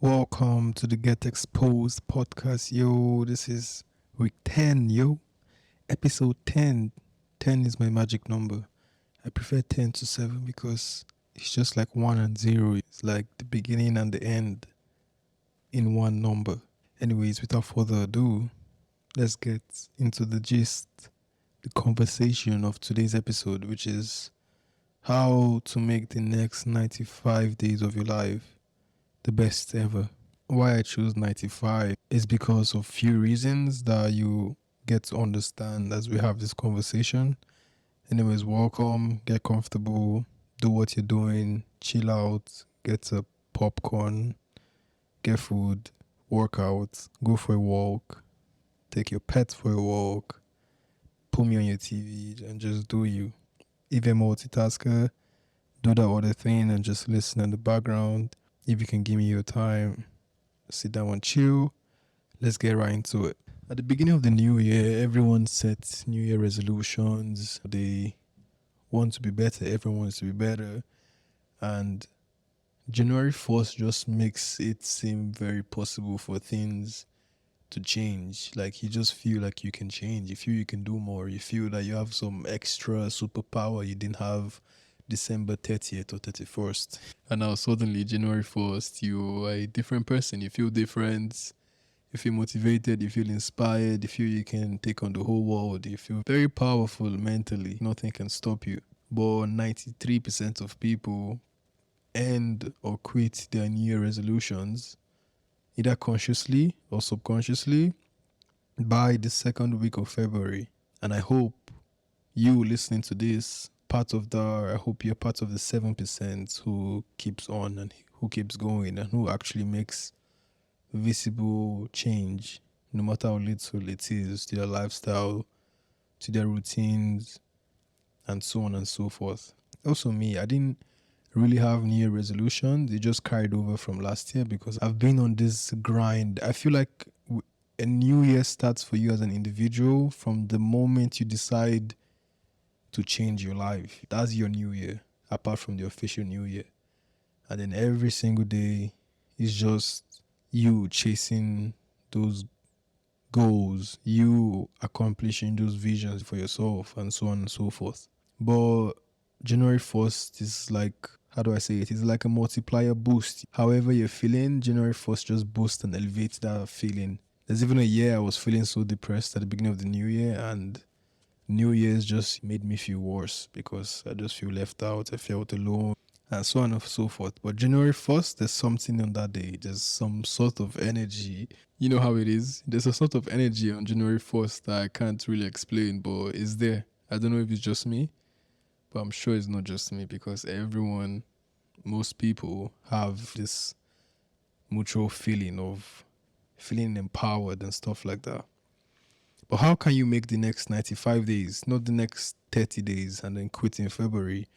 Welcome to the Get Exposed podcast, yo. This is week 10, yo. Episode 10. 10 is my magic number. I prefer 10 to 7 because it's just like 1 and 0. It's like the beginning and the end in one number. Anyways, without further ado, let's get into the gist, the conversation of today's episode, which is how to make the next 95 days of your life the best ever. Why I choose 95 is because of few reasons that you get to understand as we have this conversation. Anyways, welcome, get comfortable, do what you're doing, chill out, get a popcorn, get food, work out, go for a walk, take your pet for a walk, put me on your TV and just do you. If you're a multitasker, do that other thing and just listen in the background. If you can give me your time, sit down and chill. Let's get right into it. At the beginning of the new year, everyone sets new year resolutions. They want to be better. Everyone wants to be better. And January 1st just makes it seem very possible for things to change. Like you just feel like you can change. You feel you can do more. You feel that you have some extra superpower you didn't have December 30th or 31st. And now suddenly January 1st, you are a different person. You feel different. You feel motivated. You feel inspired. You feel you can take on the whole world. You feel very powerful mentally. Nothing can stop you. But 93% of people end or quit their New Year resolutions either consciously or subconsciously by the second week of February. And I hope you listening to this, I hope you're part of the 7% who keeps on and who keeps going and who actually makes visible change, no matter how little it is, to their lifestyle, to their routines, and so on and so forth. Also, me, I didn't really have New Year resolutions. They just carried over from last year because I've been on this grind. I feel like a new year starts for you as an individual from the moment you decide to change your life. That's your new year, apart from the official new year. And then every single day is just you chasing those goals, you accomplishing those visions for yourself, and so on and so forth. But January 1st is like, how do I say it? It's like a multiplier boost. However you're feeling, January 1st just boosts and elevates that feeling. There's even a year I was feeling so depressed at the beginning of the new year, and New Year's just made me feel worse because I just feel left out. I felt alone and so on and so forth. But January 1st, there's something on that day. There's some sort of energy. You know how it is. There's a sort of energy on January 1st that I can't really explain, but it's there. I don't know if it's just me, but I'm sure it's not just me because most people have this mutual feeling of feeling empowered and stuff like that. But how can you make the next 95 days, not the next 30 days and then quit in February,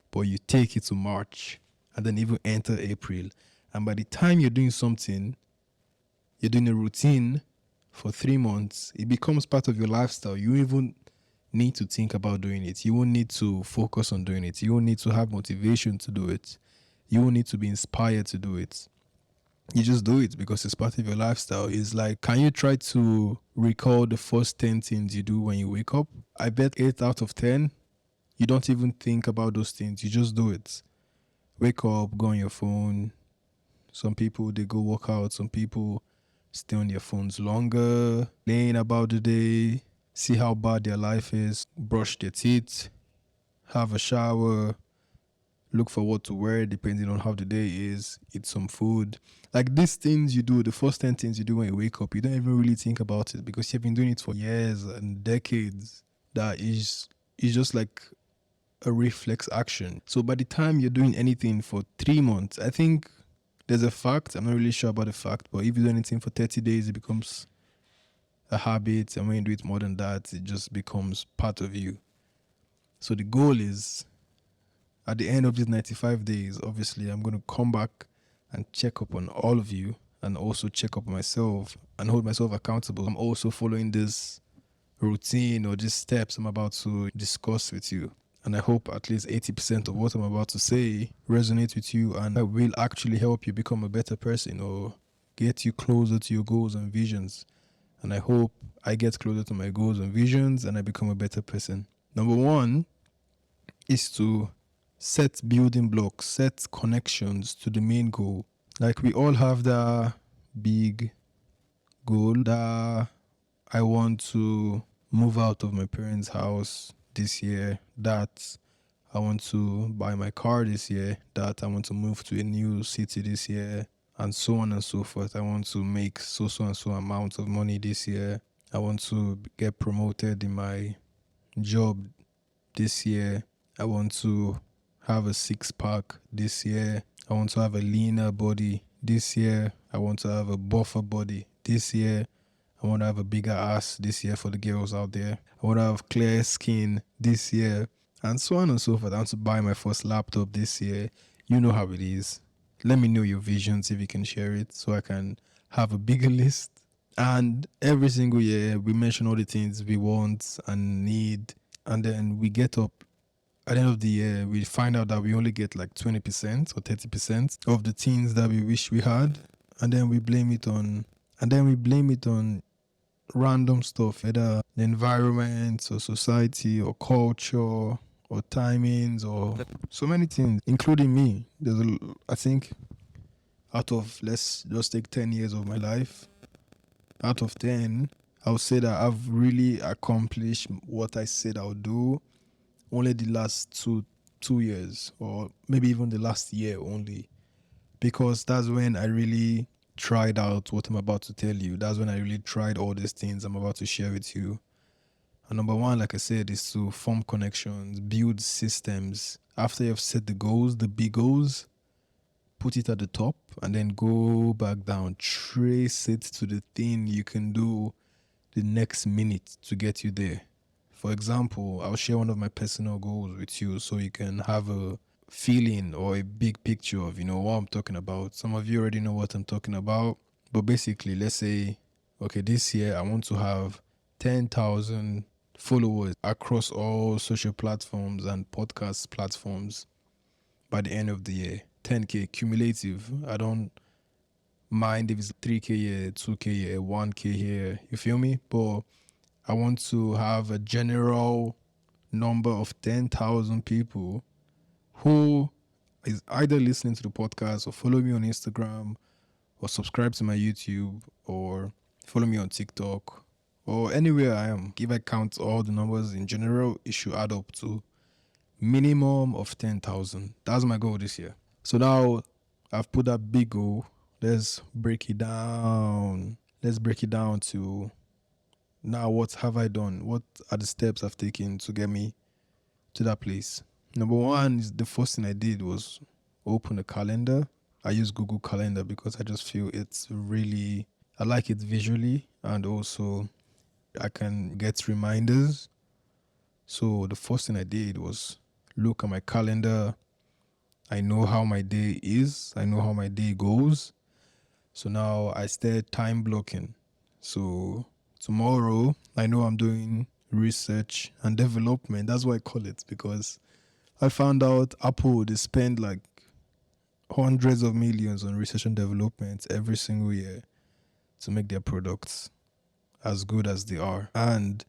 but you take it to March and then even enter April? And by the time you're doing something, you're doing a routine for 3 months, it becomes part of your lifestyle. You even need to think about doing it. You won't need to focus on doing it. You won't need to have motivation to do it. You won't need to be inspired to do it. You just do it because it's part of your lifestyle. It's like, can you try to recall the first 10 things you do when you wake up? I bet 8 out of 10, you don't even think about those things. You just do it. Wake up, go on your phone. Some people, they go work out. Some people stay on their phones longer, laying about the day, see how bad their life is, brush their teeth, have a shower, look for what to wear depending on how the day is, eat some food. Like these things you do, the first 10 things you do when you wake up, you don't even really think about it because you've been doing it for years and decades. That is just like a reflex action. So by the time you're doing anything for 3 months, I think there's a fact, I'm not really sure about the fact, but if you do anything for 30 days, it becomes a habit. And when you do it more than that, it just becomes part of you. So the goal is, at the end of these 95 days, obviously, I'm going to come back and check up on all of you and also check up on myself and hold myself accountable. I'm also following this routine or these steps I'm about to discuss with you. And I hope at least 80% of what I'm about to say resonates with you and will actually help you become a better person or get you closer to your goals and visions. And I hope I get closer to my goals and visions and I become a better person. Number one is to set building blocks, set connections to the main goal. Like we all have that big goal that I want to move out of my parents' house this year, that I want to buy my car this year, that I want to move to a new city this year, and so on and so forth. I want to make so and so amount of money this year. I want to get promoted in my job this year. I want to have a six pack this year. I want to have a leaner body this year. I want to have a buffer body this year. I want to have a bigger ass this year for the girls out there. I want to have clear skin this year, and so on and so forth. I want to buy my first laptop this year. You know how it is. Let me know your visions if you can share it so I can have a bigger list. And every single year, we mention all the things we want and need. And then we get up at the end of the year, we find out that we only get like 20% or 30% of the things that we wish we had. And then we blame it on random stuff, either the environment or society or culture or timings or so many things, including me. I think out of, let's just take 10 years of my life, out of 10, I would say that I've really accomplished what I said I would do only the last two years, or maybe even the last year only, because that's when I really tried out what I'm about to tell you. That's when I really tried all these things I'm about to share with you. And number one, like I said, is to form connections, build systems. After you've set the goals, the big goals, put it at the top and then go back down. Trace it to the thing you can do the next minute to get you there. For example, I'll share one of my personal goals with you so you can have a feeling or a big picture of, what I'm talking about. Some of you already know what I'm talking about. But basically, let's say, okay, this year I want to have 10,000 followers across all social platforms and podcast platforms by the end of the year. 10K cumulative. I don't mind if it's 3K here, 2K here, 1K here. You feel me? But I want to have a general number of 10,000 people who is either listening to the podcast or follow me on Instagram or subscribe to my YouTube or follow me on TikTok or anywhere I am. If I count all the numbers in general, it should add up to minimum of 10,000. That's my goal this year. So now I've put that big goal. Let's break it down. Let's break it down to now what have I done? What are the steps I've taken to get me to that place? Number one is the first thing I did was open a calendar. I use Google Calendar because I just feel I like it visually and also I can get reminders. So the first thing I did was look at my calendar. I know how my day is. I know how my day goes. So now I started time blocking. So tomorrow, I know I'm doing research and development. That's what I call it, because I found out Apple, they spend like hundreds of millions on research and development every single year to make their products as good as they are. And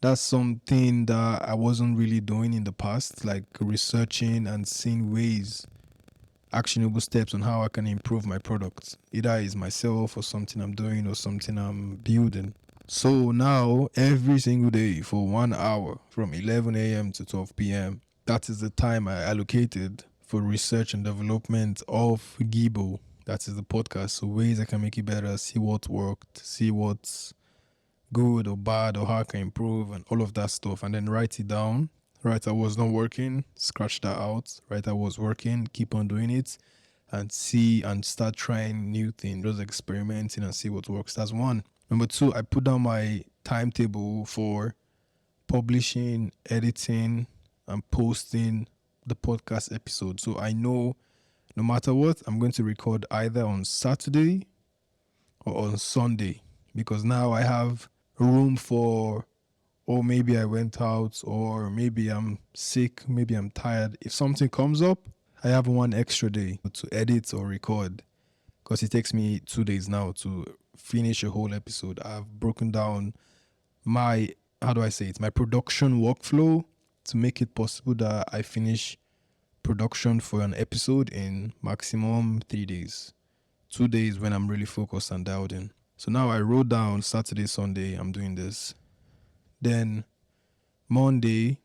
that's something that I wasn't really doing in the past, like researching and seeing ways, actionable steps on how I can improve my products. Either it's myself or something I'm doing or something I'm building. So now, every single day for 1 hour from 11 a.m. to 12 p.m., that is the time I allocated for research and development of Gibo. That is the podcast. So ways I can make it better, see what worked, see what's good or bad or how I can improve and all of that stuff. And then write it down. Right, I was not working, scratch that out. Right, I was working, keep on doing it and see and start trying new things, just experimenting and see what works. That's one. Number two, I put down my timetable for publishing, editing, and posting the podcast episode. So I know no matter what, I'm going to record either on Saturday or on Sunday, because now I have room for or maybe I went out, or maybe I'm sick, maybe I'm tired. If something comes up, I have one extra day to edit or record, because it takes me 2 days now to finish a whole episode. I've broken down my, how do I say it, my production workflow to make it possible that I finish production for an episode in maximum 3 days. 2 days when I'm really focused and dialed in. So now I wrote down Saturday, Sunday, I'm doing this. Then Monday,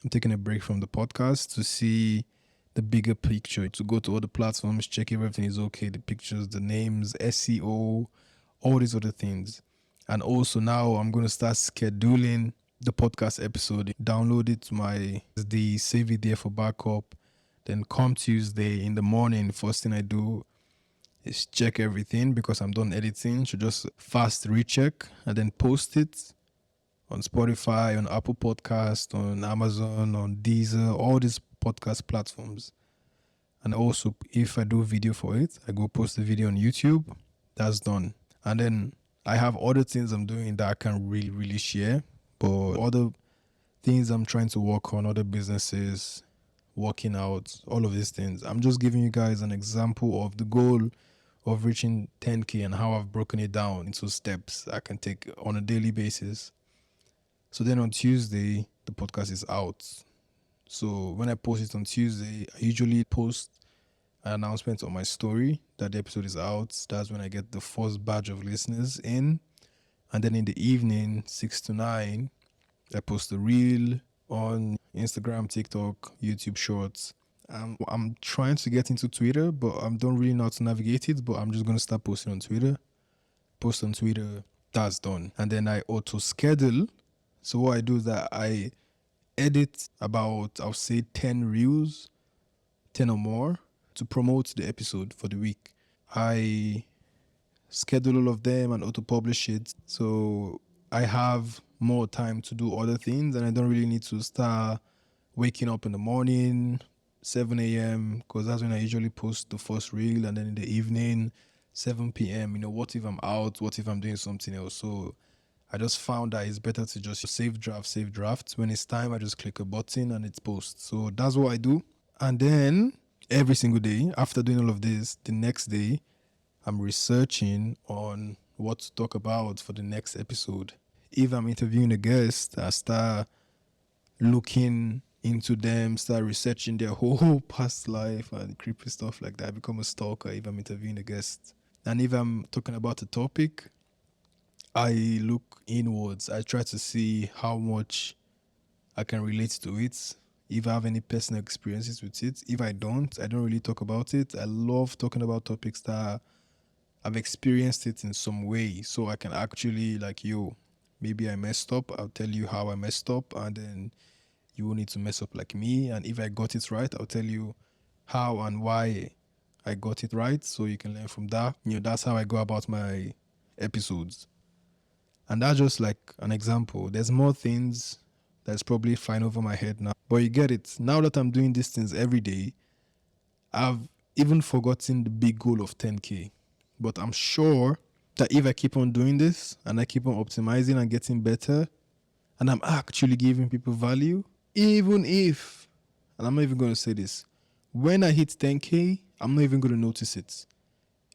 I'm taking a break from the podcast to see the bigger picture, to go to all the platforms, check if everything is okay, the pictures, the names, SEO, all these other things. And also now I'm going to start scheduling the podcast episode, download it to my SD, save it there for backup. Then come Tuesday in the morning, first thing I do is check everything because I'm done editing. So just fast recheck and then post it on Spotify, on Apple Podcast, on Amazon, on Deezer, all these podcast platforms. And also, if I do video for it, I go post the video on YouTube. That's done. And then I have other things I'm doing that I can really, really share. But other things I'm trying to work on, other businesses, working out, all of these things. I'm just giving you guys an example of the goal of reaching 10K and how I've broken it down into steps I can take on a daily basis. So then on Tuesday, the podcast is out. So when I post it on Tuesday, I usually post an announcement on my story that the episode is out. That's when I get the first batch of listeners in. And then in the evening, 6 to 9, I post a reel on Instagram, TikTok, YouTube Shorts. I'm trying to get into Twitter, but I don't really know how to navigate it. But I'm just going to start posting on Twitter. Post on Twitter, that's done. And then I auto schedule. So what I do is that I edit about, I'll say 10 reels, 10 or more, to promote the episode for the week. I schedule all of them and auto-publish it. So I have more time to do other things and I don't really need to start waking up in the morning, 7 a.m., because that's when I usually post the first reel, and then in the evening, 7 p.m., what if I'm out? What if I'm doing something else? So I just found that it's better to just save draft. When it's time, I just click a button and it's post. So that's what I do. And then every single day, after doing all of this, the next day, I'm researching on what to talk about for the next episode. If I'm interviewing a guest, I start looking into them, start researching their whole past life and creepy stuff like that. I become a stalker if I'm interviewing a guest. And if I'm talking about a topic, I look inwards. I try to see how much I can relate to it. If I have any personal experiences with it. If I don't really talk about it. I love talking about topics that I've experienced it in some way. So I can actually maybe I messed up. I'll tell you how I messed up, and then you will need to mess up like me. And if I got it right, I'll tell you how and why I got it right, so you can learn from that. That's how I go about my episodes. And that's just like an example. There's more things that's probably flying over my head now. But you get it. Now that I'm doing these things every day, I've even forgotten the big goal of 10K. But I'm sure that if I keep on doing this and I keep on optimizing and getting better, and I'm actually giving people value, even if, and I'm not even going to say this, when I hit 10K, I'm not even going to notice it.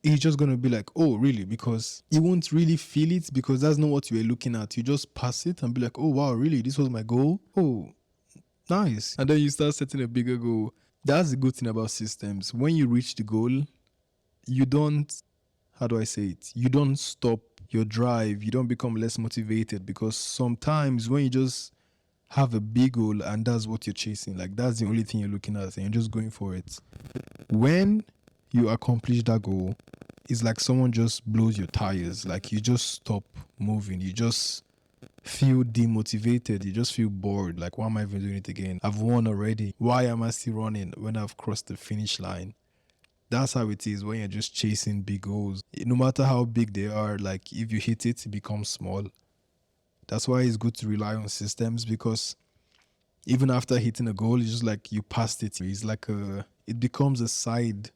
It's just going to be like, oh, really? Because you won't really feel it because that's not what you were looking at. You just pass it and be like, oh, wow, really? This was my goal? Oh, nice. And then you start setting a bigger goal. That's the good thing about systems. When you reach the goal, you don't, how do I say it? You don't stop your drive. You don't become less motivated, because sometimes when you just have a big goal and that's what you're chasing, like that's the only thing you're looking at and you're just going for it. When you accomplish that goal, it's like someone just blows your tires. Like you just stop moving. You just feel demotivated. You just feel bored. Like, why am I even doing it again? I've won already. Why am I still running when I've crossed the finish line? That's how it is when you're just chasing big goals. No matter how big they are, like if you hit it, it becomes small. That's why it's good to rely on systems, because even after hitting a goal, it's just like you passed it. It's like it becomes a side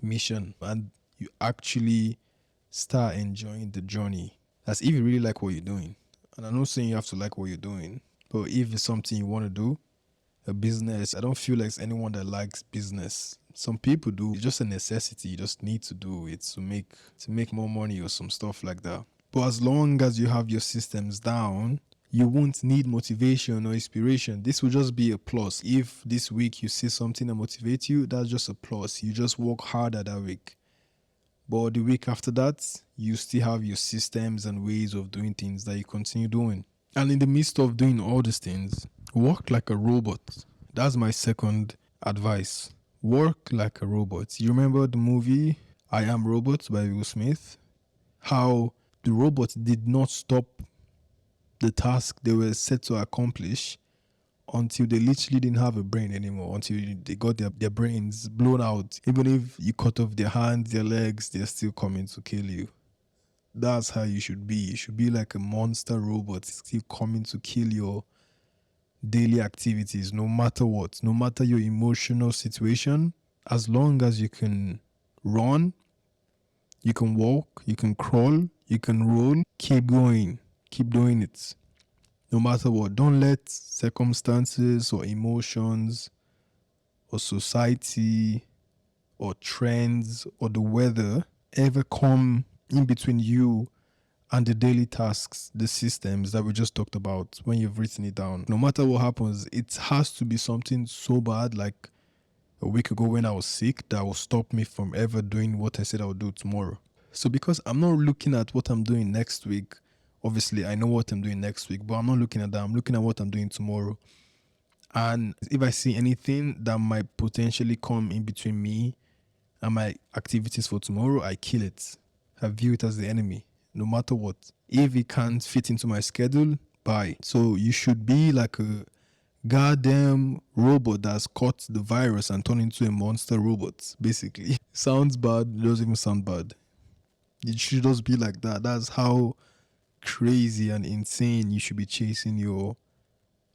mission and you actually start enjoying the journey. That's if you really like what you're doing. And I'm not saying you have to like what you're doing, but if it's something you want to do, a business, I don't feel like it's anyone that likes business. Some people do. It's just a necessity. You just need to do it to make more money or some stuff like that. But as long as you have your systems down, you won't need motivation or inspiration. This will just be a plus. If this week you see something that motivates you, that's just a plus. You just work harder that week. But the week after that, you still have your systems and ways of doing things that you continue doing. And in the midst of doing all these things, work like a robot. That's my second advice. Work like a robot. You remember the movie I Am Robot by Will Smith? How the robots did not stop the task they were set to accomplish until they literally didn't have a brain anymore, until they got their brains blown out. Even if you cut off their hands, their legs, they're still coming to kill you. That's how you should be. You should be like a monster robot, still coming to kill your daily activities, no matter what, no matter your emotional situation. As long as you can run, you can walk, you can crawl, you can roll, keep going, keep doing it. No matter what, don't let circumstances or emotions or society or trends or the weather ever come in between you and the daily tasks, the systems that we just talked about when you've written it down. No matter what happens, it has to be something so bad, like a week ago when I was sick, that will stop me from ever doing what I said I would do tomorrow. So because I'm not looking at what I'm doing next week, obviously I know what I'm doing next week, but I'm not looking at that. I'm looking at what I'm doing tomorrow. And if I see anything that might potentially come in between me and my activities for tomorrow, I kill it. I view it as the enemy, no matter what. If it can't fit into my schedule, bye. So you should be like a goddamn robot that's caught the virus and turned into a monster robot, basically. Sounds bad, it doesn't even sound bad. It should just be like that. That's how crazy and insane you should be chasing your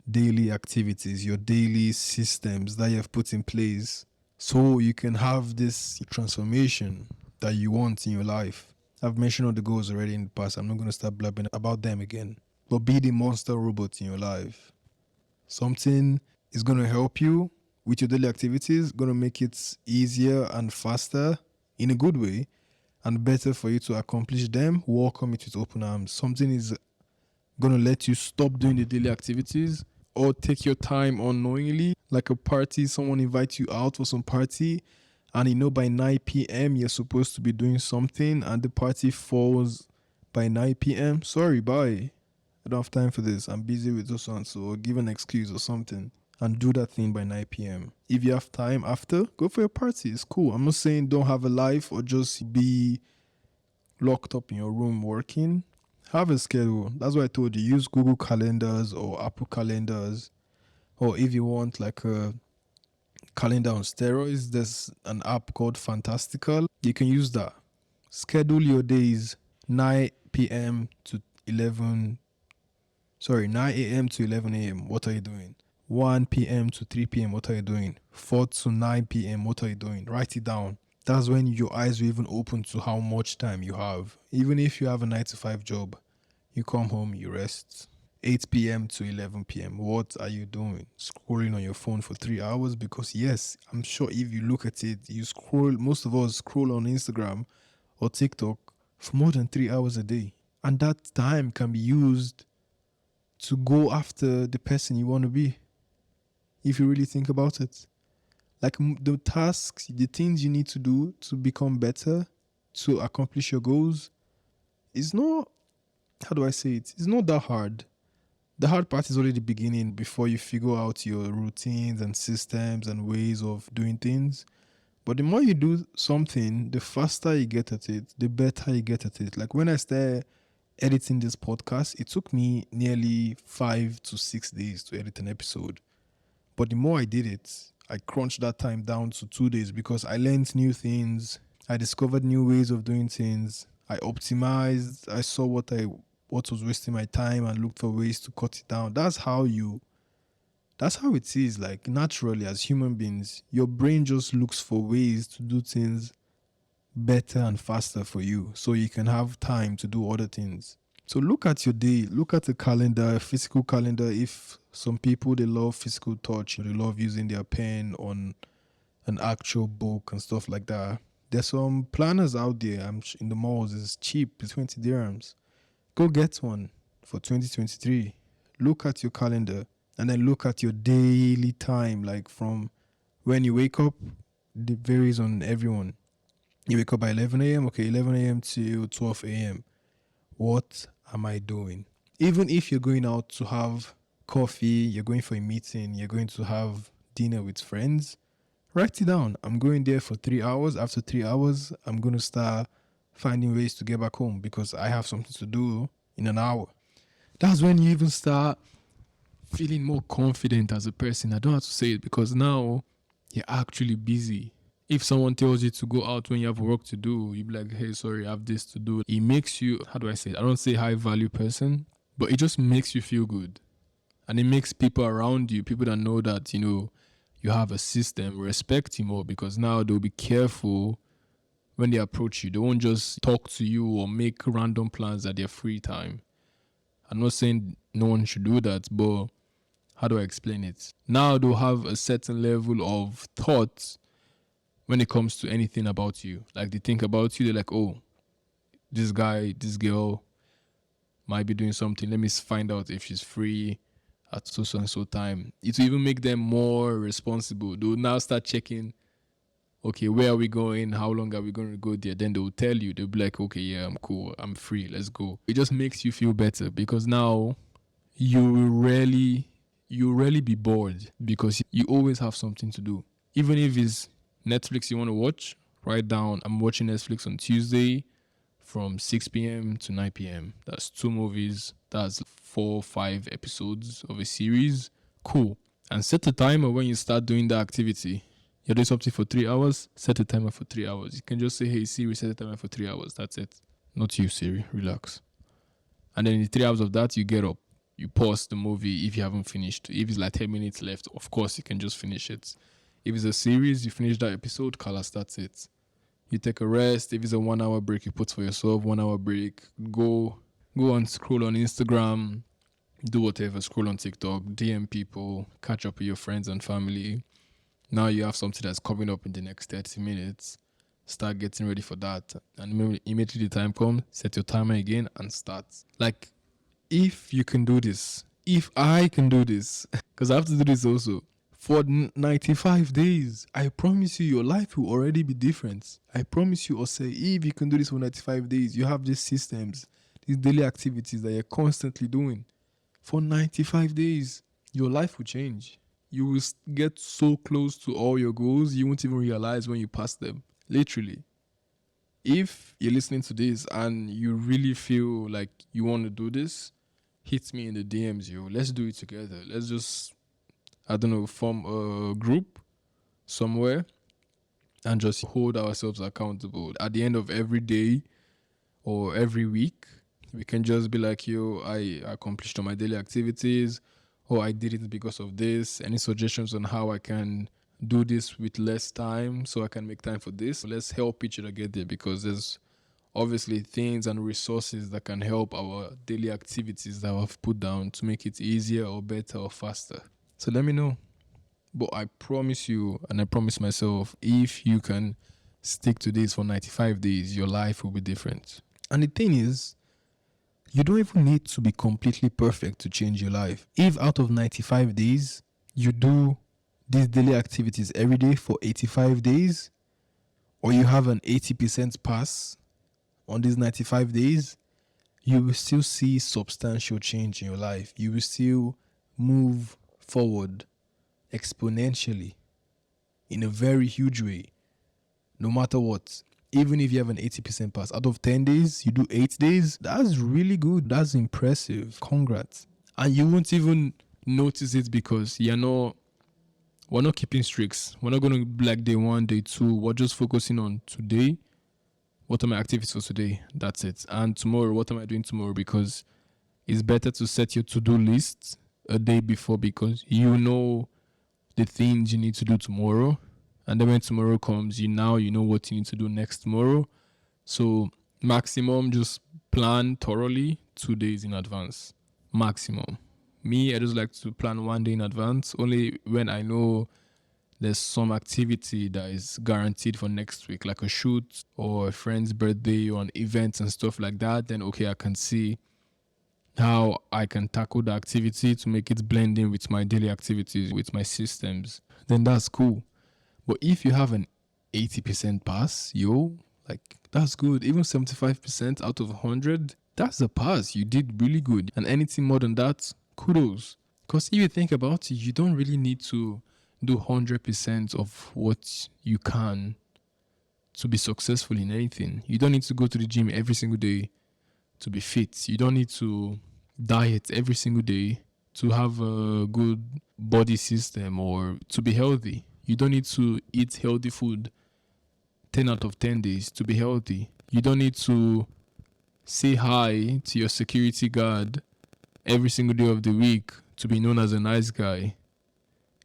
daily activities, your daily systems that you have put in place so you can have this transformation that you want in your life. I've mentioned all the goals already in the past. I'm not going to start blabbing about them again. But be the monster robot in your life. Something is going to help you with your daily activities, going to make it easier and faster in a good way and better for you to accomplish them. Welcome it with open arms. Something is going to let you stop doing the daily activities or take your time unknowingly, like a party, someone invites you out for some party and you know by 9 p.m. you're supposed to be doing something and the party falls by 9 p.m. Sorry, bye. I don't have time for this. I'm busy with this one, so give an excuse or something and do that thing by 9 p.m. If you have time after, go for your party. It's cool. I'm not saying don't have a life or just be locked up in your room working. Have a schedule. That's why I told you, use Google Calendars or Apple Calendars. Or if you want like a calendar on steroids, there's an app called Fantastical. You can use that. Schedule your days 9 p.m. to 9 a.m. to 11 a.m. What are you doing? 1 p.m. to 3 p.m. What are you doing? 4 to 9 p.m. What are you doing? Write it down. That's when your eyes will even open to how much time you have. Even if you have a 9 to 5 job, you come home, you rest. 8 p.m. to 11 p.m. What are you doing? Scrolling on your phone for 3 hours? Because yes, I'm sure if you look at it, most of us scroll on Instagram or TikTok for more than 3 hours a day. And that time can be used to go after the person you want to be. If you really think about it. Like the tasks, the things you need to do to become better, to accomplish your goals, is not, how do I say it? It's not that hard. The hard part is already the beginning before you figure out your routines and systems and ways of doing things. But the more you do something, the faster you get at it, the better you get at it. Like when I started editing this podcast, it took me nearly 5 to 6 days to edit an episode. But the more I did it, I crunched that time down to 2 days because I learned new things. I discovered new ways of doing things. I optimized. I saw what was wasting my time and looked for ways to cut it down. That's how it is. Like naturally as human beings, your brain just looks for ways to do things better and faster for you so you can have time to do other things. So look at your day, look at the calendar, a physical calendar. If some people, they love physical touch, they love using their pen on an actual book and stuff like that. There's some planners out there. In the malls. It's cheap. It's 20 dirhams. Go get one for 2023. Look at your calendar and then look at your daily time, like from when you wake up. It varies on everyone. You wake up by 11 a.m. Okay, 11 a.m. to 12 a.m. What am I doing? Even if you're going out to have coffee, you're going for a meeting, you're going to have dinner with friends, write it down. I'm going there for 3 hours. After 3 hours, I'm going to start finding ways to get back home because I have something to do in an hour. That's when you even start feeling more confident as a person. I don't have to say it because now you're actually busy. If someone tells you to go out when you have work to do, you be like, hey, sorry, I have this to do. It makes you, how do I say it? I don't say high value person, but it just makes you feel good. And it makes people around you, people that know that, you have a system, respect you more because now they'll be careful when they approach you. They won't just talk to you or make random plans at their free time. I'm not saying no one should do that, but how do I explain it? Now they'll have a certain level of thought when it comes to anything about you. Like they think about you, they're like, oh, this guy, this girl might be doing something. Let me find out if she's free at so and so time. It will even make them more responsible. They'll now start checking, okay, where are we going? How long are we going to go there? Then they'll tell you, they'll be like, okay, yeah, I'm cool. I'm free. Let's go. It just makes you feel better because now you will rarely be bored because you always have something to do. Even if it's Netflix you want to watch, write down, I'm watching Netflix on Tuesday from 6 p.m. to 9 p.m. That's 2 movies. That's 4-5 episodes of a series. Cool. And set a timer when you start doing the activity. You're doing something for 3 hours, set a timer for 3 hours. You can just say, hey, Siri, set a timer for 3 hours. That's it. Not you, Siri. Relax. And then in 3 hours of that, you get up. You pause the movie if you haven't finished. If it's like 10 minutes left, of course, you can just finish it. If it's a series, you finish that episode, Kalas, that's it. You take a rest. If it's a 1 hour break, you put for yourself 1 hour break. Go and scroll on Instagram, do whatever, scroll on TikTok, DM people, catch up with your friends and family. Now you have something that's coming up in the next 30 minutes. Start getting ready for that. And immediately the time comes, set your timer again and start. Like, if you can do this, if I can do this, because I have to do this also, for 95 days, I promise you your life will already be different. I promise you, Osei, if you can do this for 95 days, you have these systems, these daily activities that you're constantly doing. For 95 days, your life will change. You will get so close to all your goals, you won't even realize when you pass them. Literally. If you're listening to this and you really feel like you want to do this, hit me in the DMs, yo. Let's do it together. Let's just, form a group somewhere and just hold ourselves accountable. At the end of every day or every week, we can just be like, yo, I accomplished all my daily activities, or I did it because of this. Any suggestions on how I can do this with less time so I can make time for this? Let's help each other get there because there's obviously things and resources that can help our daily activities that I've put down to make it easier or better or faster. So let me know. But I promise you, and I promise myself, if you can stick to this for 95 days, your life will be different. And the thing is, you don't even need to be completely perfect to change your life. If out of 95 days, you do these daily activities every day for 85 days, or you have an 80% pass on these 95 days, you will still see substantial change in your life. You will still move forward exponentially in a very huge way, no matter what. Even if you have an 80% pass, out of 10 days, you do 8 days, that's really good. That's impressive. Congrats. And you won't even notice it because we're not keeping streaks. We're not going to be like day 1, day 2. We're just focusing on today. What are my activities for today? That's it. And tomorrow, what am I doing tomorrow? Because it's better to set your to-do list a day before because you know the things you need to do tomorrow. And then when tomorrow comes, you know what you need to do next tomorrow. So maximum just plan thoroughly 2 days in advance, maximum. Me, I just like to plan 1 day in advance, only when I know there's some activity that is guaranteed for next week, like a shoot or a friend's birthday or an event and stuff like that. Then, okay, I can see how I can tackle the activity to make it blend in with my daily activities, with my systems. Then that's cool. But if you have an 80% pass, like that's good. Even 75% out of 100, that's a pass. You did really good. And anything more than that, kudos. Because if you think about it, you don't really need to do 100% of what you can to be successful in anything. You don't need to go to the gym every single day to be fit. You don't need to diet every single day to have a good body system or to be healthy. You don't need to eat healthy food 10 out of 10 days to be healthy. You don't need to say hi to your security guard every single day of the week to be known as a nice guy.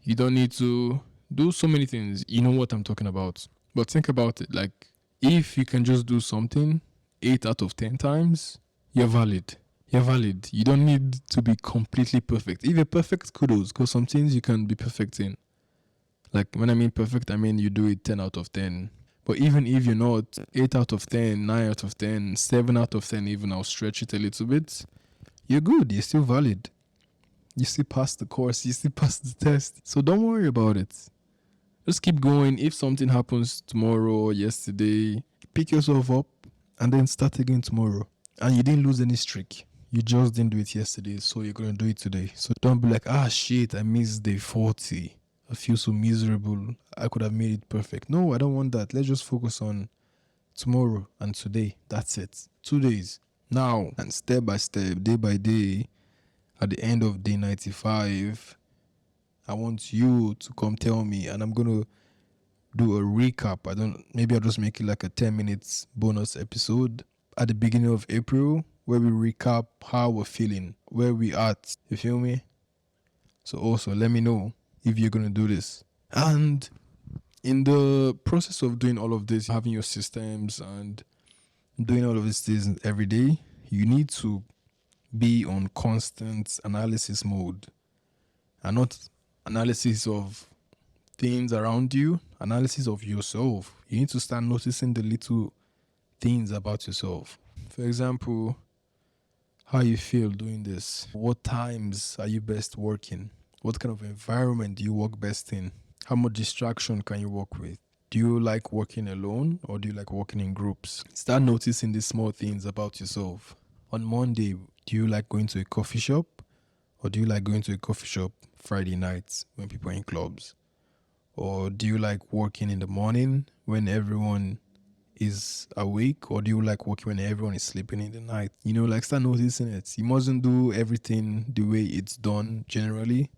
You don't need to do so many things. You know what I'm talking about. But think about it, like if you can just do something 8 out of 10 times, you're valid. You're valid. You don't need to be completely perfect. If you're perfect, kudos, because some things you can be perfect in. Like when I mean perfect, I mean you do it 10 out of 10. But even if you're not 8 out of 10, 9 out of 10, 7 out of 10, even I'll stretch it a little bit, you're good. You're still valid. You still pass the course. You still pass the test. So don't worry about it. Just keep going. If something happens tomorrow or yesterday, pick yourself up and then start again tomorrow. And you didn't lose any streak. You just didn't do it yesterday, so you're going to do it today. So don't be like, shit, I missed day 40. I feel so miserable. I could have made it perfect. No, I don't want that. Let's just focus on tomorrow and today. That's it. 2 days. Now, and step by step, day by day, at the end of day 95, I want you to come tell me, and I'm going to do a recap. Maybe I'll just make it like a 10 minutes bonus episode at the beginning of April where we recap how we're feeling, where we at. You feel me? So also let me know if you're going to do this. And in the process of doing all of this, having your systems and doing all of these things every day, you need to be on constant analysis mode and not analysis of things around you, analysis of yourself. You need to start noticing the little things about yourself. For example, how you feel doing this. What times are you best working? What kind of environment do you work best in? How much distraction can you work with? Do you like working alone or do you like working in groups? Start noticing these small things about yourself. On Monday, do you like going to a coffee shop or do you like going to a coffee shop Friday nights when people are in clubs? Or do you like working in the morning when everyone is awake, or do you like working when everyone is sleeping in the night? Like start noticing it. You mustn't do everything the way it's done generally.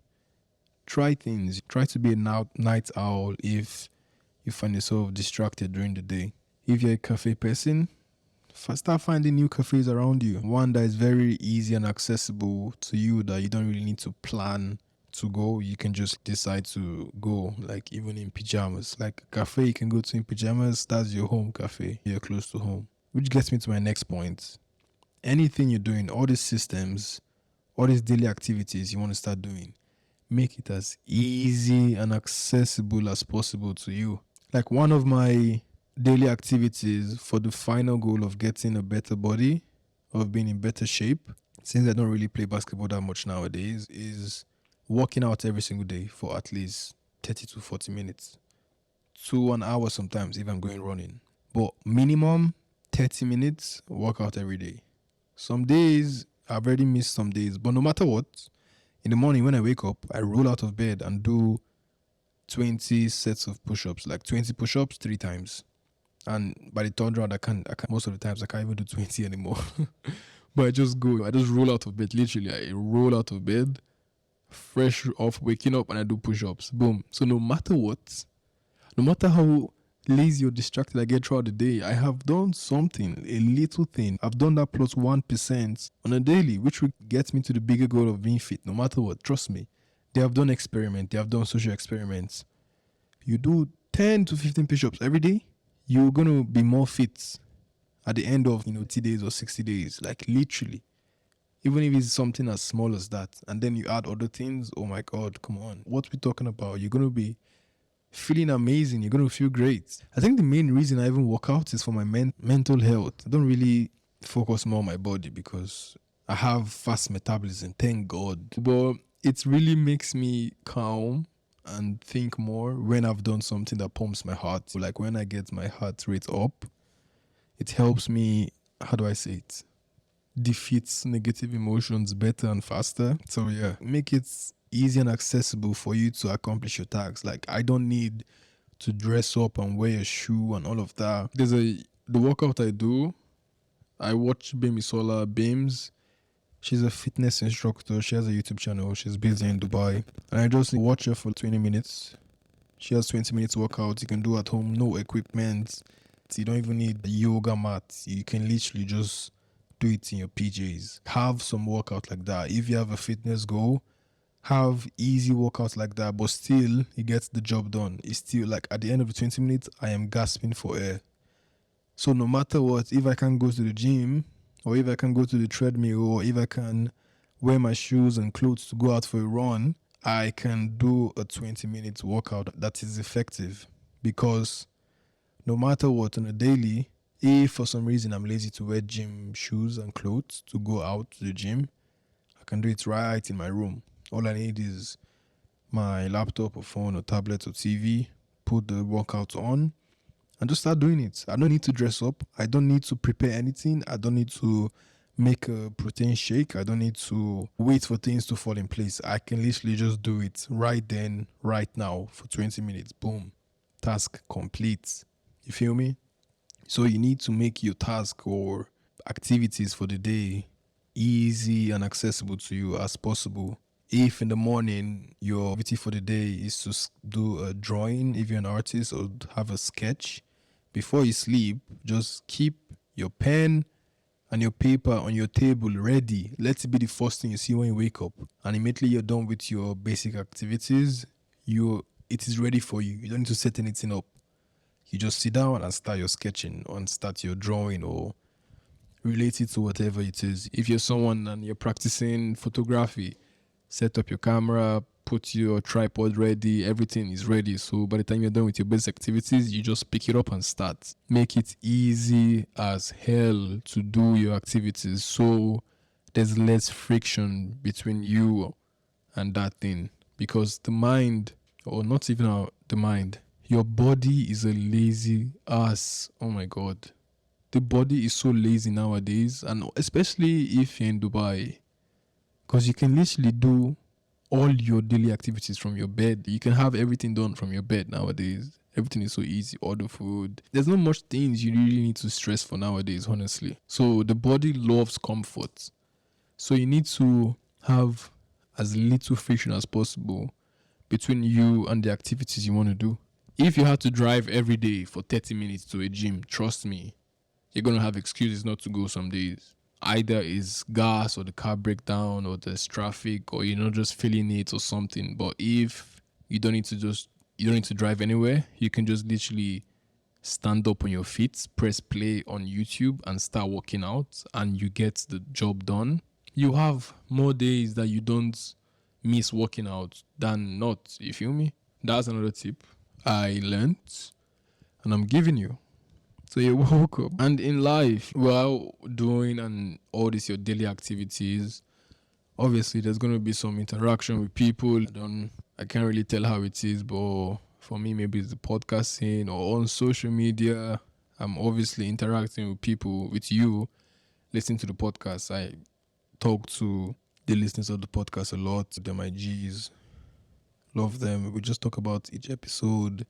Try things. Try to be a night owl if you find yourself distracted during the day. If you're a cafe person, start finding new cafes around you. One that is very easy and accessible to you that you don't really need to plan to go. You can just decide to go, like even in pajamas. Like a cafe you can go to in pajamas, that's your home cafe. You're close to home. Which gets me to my next point. Anything you're doing, all these systems, all these daily activities you want to start doing, make it as easy and accessible as possible to you. Like one of my daily activities for the final goal of getting a better body, of being in better shape, since I don't really play basketball that much nowadays, is working out every single day for at least 30 to 40 minutes to 1 hour sometimes if I'm going running. But minimum 30 minutes workout every day. Some days I've already missed some days, but no matter what, in the morning when I wake up, I roll out of bed and do 20 sets of push-ups, like 20 push-ups 3 times. And by the third round, I can't most of the times I can't even do 20 anymore. But I just roll out of bed. Literally, I roll out of bed, fresh off waking up, and I do push-ups. Boom. So no matter what, no matter how lazy or distracted I get throughout the day, I have done something, a little thing. I've done that plus 1% on a daily, which will get me to the bigger goal of being fit, no matter what. Trust me. They have done experiments. They have done social experiments. You do 10 to 15 push-ups every day, you're going to be more fit at the end of 30 days or 60 days. Like literally. Even if it's something as small as that, and then you add other things, oh my God, come on. What we talking about? You're going to be feeling amazing. You're going to feel great. I think the main reason I even work out is for my mental health. I don't really focus more on my body because I have fast metabolism, thank God. But it really makes me calm and think more when I've done something that pumps my heart. Like when I get my heart rate up, it helps me, how do I say it? Defeats negative emotions better and faster. So yeah, make it easy and accessible for you to accomplish your tasks. Like I don't need to dress up and wear a shoe and all of that. The workout I do, I watch Sola Beams. She's a fitness instructor. She has a YouTube channel. She's based in Dubai. And I just watch her for 20 minutes. She has 20 minutes workout you can do at home, no equipment. You don't even need a yoga mat. You can literally just do it in your PJs. Have some workout like that. If you have a fitness goal, have easy workouts like that, but still it gets the job done. It's still like at the end of the 20 minutes, I am gasping for air. So no matter what, if I can go to the gym, or if I can go to the treadmill, or if I can wear my shoes and clothes to go out for a run, I can do a 20-minute workout that is effective. Because no matter what, on a daily, if for some reason I'm lazy to wear gym shoes and clothes to go out to the gym, I can do it right in my room. All I need is my laptop or phone or tablet or TV, put the workout on, and just start doing it. I don't need to dress up. I don't need to prepare anything. I don't need to make a protein shake. I don't need to wait for things to fall in place. I can literally just do it right then, right now for 20 minutes. Boom. Task complete. You feel me? So you need to make your task or activities for the day easy and accessible to you as possible. If in the morning your activity for the day is to do a drawing, if you're an artist, or have a sketch, before you sleep, just keep your pen and your paper on your table ready. Let it be the first thing you see when you wake up. And immediately you're done with your basic activities, it is ready for you. You don't need to set anything up. You just sit down and start your sketching or start your drawing or relate it to whatever it is. If you're someone and you're practicing photography, set up your camera, put your tripod ready, everything is ready. So by the time you're done with your basic activities, you just pick it up and start. Make it easy as hell to do your activities so there's less friction between you and that thing. Because the mind, or not even the mind, your body is a lazy ass. Oh my God. The body is so lazy nowadays, and especially if you're in Dubai, because you can literally do all your daily activities from your bed. You can have everything done from your bed nowadays. Everything is so easy. Order food. There's not much things you really need to stress for nowadays, honestly. So the body loves comfort. So you need to have as little friction as possible between you and the activities you want to do. If you had to drive every day for 30 minutes to a gym, trust me, you're going to have excuses not to go some days. Either is gas or the car breakdown or there's traffic or you're not just feeling it or something. But if you don't need to drive anywhere, you can just literally stand up on your feet, press play on YouTube and start working out and you get the job done. You have more days that you don't miss working out than not. You feel me? That's another tip I learned and I'm giving you. So you woke up and in life, while doing and all these your daily activities, obviously there's gonna be some interaction with people. I can't really tell how it is, but for me maybe it's the podcasting or on social media. I'm obviously interacting with people, with you, listening to the podcast. I talk to the listeners of the podcast a lot. They're my G's. Love them. We just talk about each episode,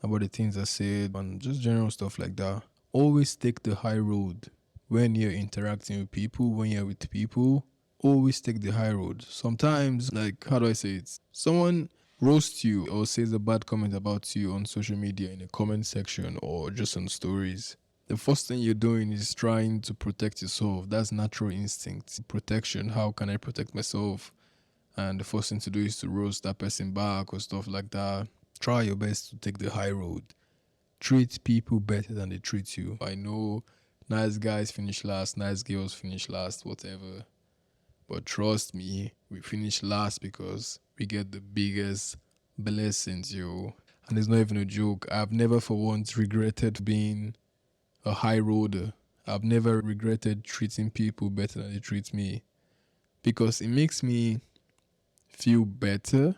about the things I said, and just general stuff like that. Always take the high road when you're interacting with people, when you're with people. Always take the high road. Sometimes, like, how do I say it? Someone roasts you or says a bad comment about you on social media in a comment section or just on stories. The first thing you're doing is trying to protect yourself. That's natural instinct. Protection. How can I protect myself? And the first thing to do is to roast that person back or stuff like that. Try your best to take the high road. Treat people better than they treat you. I know nice guys finish last, nice girls finish last, whatever. But trust me, we finish last because we get the biggest blessings, yo. And it's not even a joke. I've never for once regretted being a high roader. I've never regretted treating people better than they treat me because it makes me feel better.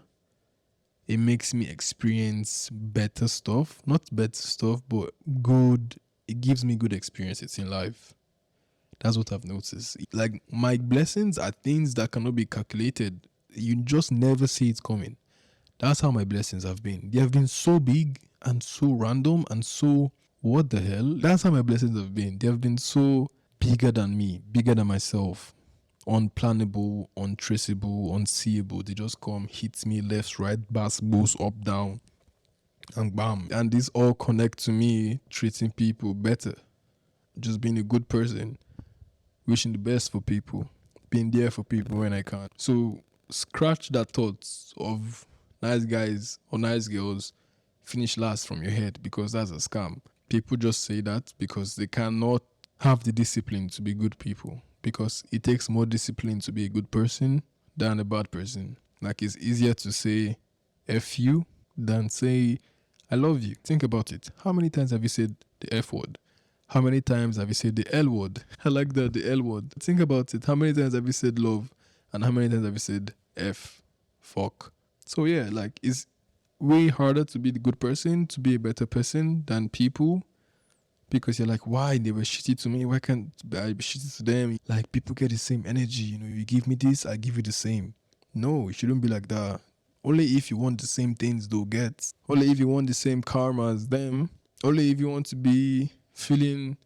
It makes me experience better stuff. Not better stuff, but good. It gives me good experiences in life. That's what I've noticed. Like, my blessings are things that cannot be calculated. You just never see it coming. That's how my blessings have been. They have been so big and so random and so what the hell? That's how my blessings have been. They have been so bigger than me, bigger than myself, unplannable, untraceable, unseeable. They just come, hit me left, right, bass, boost, up, down, and bam. And these all connect to me treating people better, just being a good person, wishing the best for people, being there for people when I can. So scratch that thought of nice guys or nice girls finish last from your head because that's a scam. People just say that because they cannot have the discipline to be good people because it takes more discipline to be a good person than a bad person. Like, it's easier to say F you than say I love you. Think about it. How many times have you said the F word? How many times have you said the L word? I like that, the L word. Think about it. How many times have you said love? And how many times have you said F? Fuck. So yeah, like, it's way harder to be the good person, to be a better person than people because you're like, why they were shitty to me? Why can't I be shitty to them? Like, people get the same energy. You give me this, I give you the same. No, it shouldn't be like that. Only if you want the same things they'll get. Only if you want the same karma as them. Only if you want to be feeling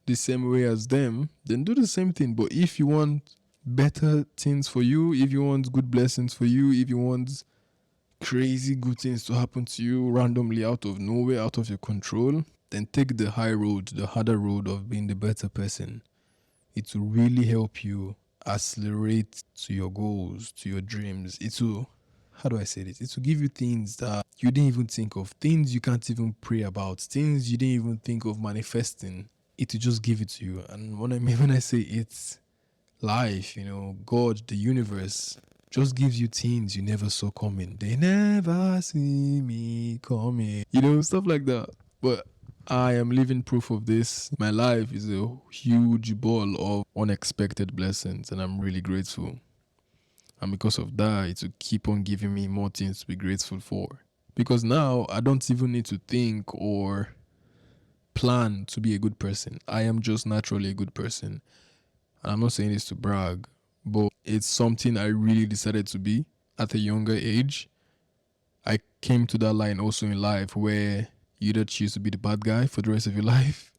the same way as them, then do the same thing. But if you want better things for you, if you want good blessings for you, if you want crazy good things to happen to you randomly out of nowhere, out of your control, then take the high road, the harder road of being the better person. It will really help you accelerate to your goals, to your dreams. It will, how do I say this? It will give you things that you didn't even think of, things you can't even pray about, things you didn't even think of manifesting. It will just give it to you. And what I mean when I say it's life, God, the universe, just gives you things you never saw coming. They never see me coming. Stuff like that. But I am living proof of this. My life is a huge ball of unexpected blessings, and I'm really grateful. And because of that, it will keep on giving me more things to be grateful for. Because now I don't even need to think or plan to be a good person. I am just naturally a good person. And I'm not saying this to brag, but it's something I really decided to be at a younger age. I came to that line also in life where you either choose to be the bad guy for the rest of your life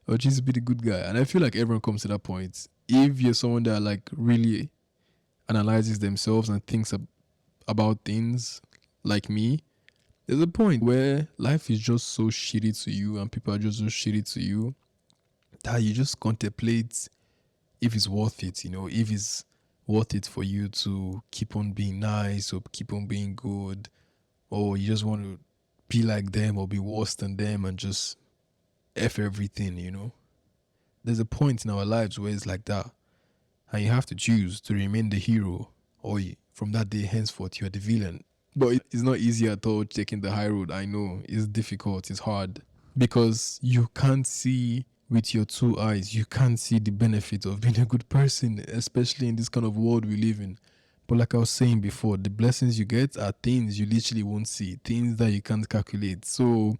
or choose to be the good guy. And I feel like everyone comes to that point. If you're someone that like really analyzes themselves and thinks about things like me, there's a point where life is just so shitty to you and people are just so shitty to you that you just contemplate if it's worth it, if it's worth it for you to keep on being nice or keep on being good, or you just want to be like them or be worse than them and just F everything. There's a point in our lives where it's like that. And you have to choose to remain the hero or from that day henceforth you're the villain. But it's not easy at all taking the high road. I know it's difficult, it's hard because you can't see with your two eyes, you can't see the benefit of being a good person, especially in this kind of world we live in. But like I was saying before, the blessings you get are things you literally won't see, things that you can't calculate. So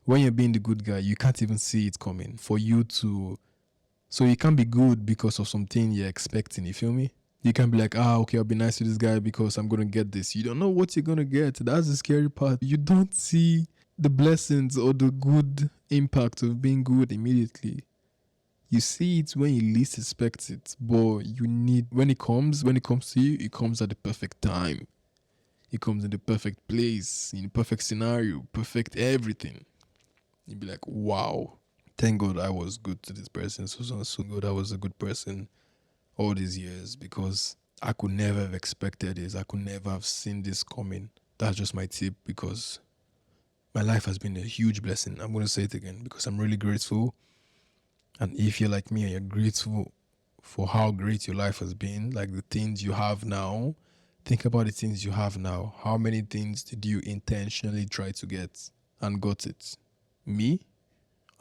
when you're being the good guy, you can't even see it coming. So you can't be good because of something you're expecting, you feel me? You can't be like, okay, I'll be nice to this guy because I'm going to get this. You don't know what you're going to get. That's the scary part. You don't see the blessings or the good impact of being good immediately. You see it when you least expect it, but when it comes to you, it comes at the perfect time. It comes in the perfect place, in the perfect scenario, perfect everything. You'd be like, wow, thank God I was good to this person. So good I was a good person all these years because I could never have expected this. I could never have seen this coming. That's just my tip because my life has been a huge blessing. I'm going to say it again because I'm really grateful. And if you're like me and you're grateful for how great your life has been, like the things you have now. Think about the things you have now. How many things did you intentionally try to get and got it? Me,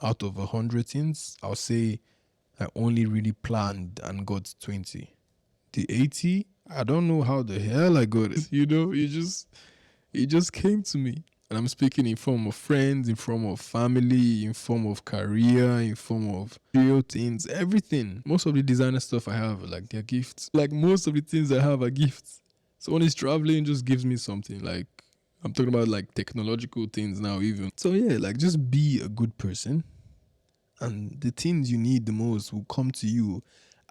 out of 100 things, I'll say I only really planned and got 20. The 80, I don't know how the hell I got it. It just came to me. And I'm speaking in form of friends, in form of family, in form of career, in form of real things, everything. Most of the designer stuff I have, like, they're gifts. Like, most of the things I have are gifts. So when it's traveling, just gives me something. Like, I'm talking about like technological things now, even. So yeah, like, just be a good person, and the things you need the most will come to you.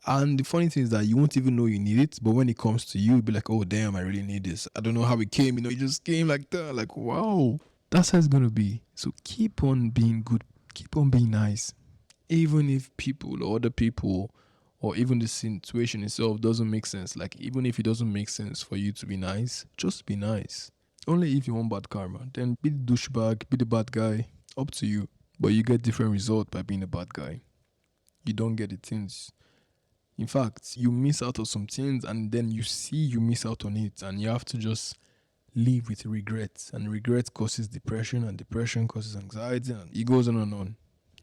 And the funny thing is that you won't even know you need it, but when it comes to you, you'll be like, oh damn, I really need this. I don't know how it came, it just came like that. Like, wow. That's how it's gonna be. So keep on being good, keep on being nice. Even if people or other people or even the situation itself doesn't make sense. Like, even if it doesn't make sense for you to be nice, just be nice. Only if you want bad karma. Then be the douchebag, be the bad guy. Up to you. But you get different result by being a bad guy. You don't get the things. In fact, you miss out on some things and then you see you miss out on it, and you have to just live with regret. And regret causes depression, and depression causes anxiety, and it goes on and on.